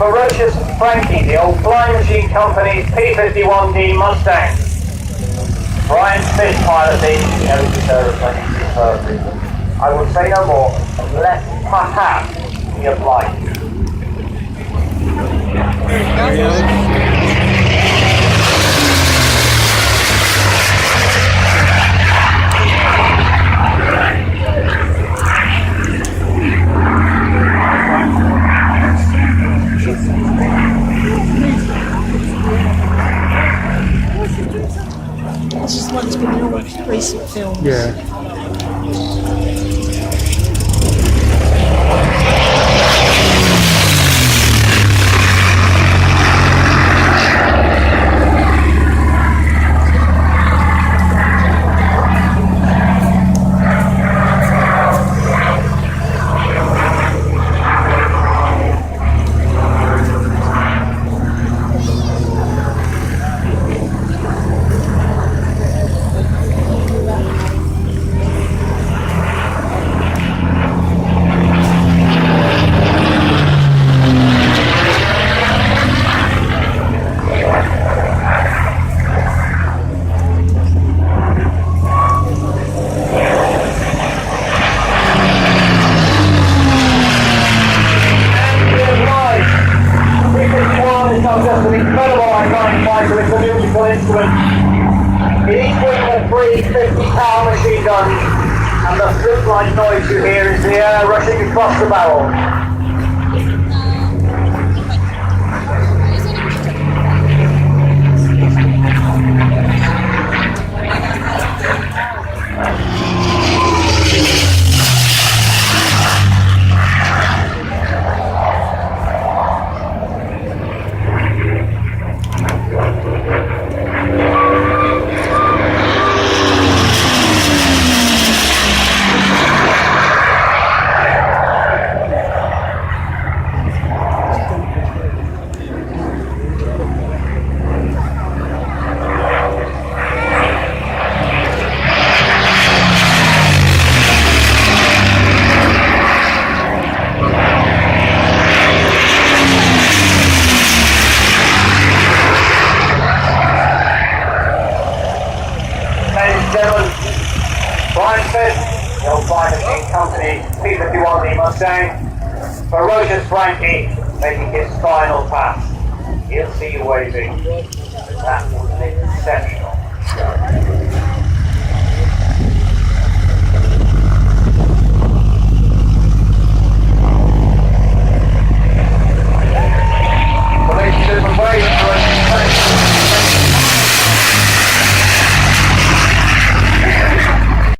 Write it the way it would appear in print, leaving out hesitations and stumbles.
Ferocious Frankie, the old Flying Machine Company's P-51D Mustang. Brian Smith piloting, you know this aeroplane superbly. I will say no more, unless perhaps we oblige you. This is one that's been in all recent films. Yeah. Just an incredible iconic fighter with a musical instrument. It each brings the three 50-pound machine guns, and the flute-like noise you hear is the air rushing across the barrel. Brian Smith, the old Flying Machine Company, P-51D Mustang. Ferocious Frankie making his final pass. He'll see you waving. That was it.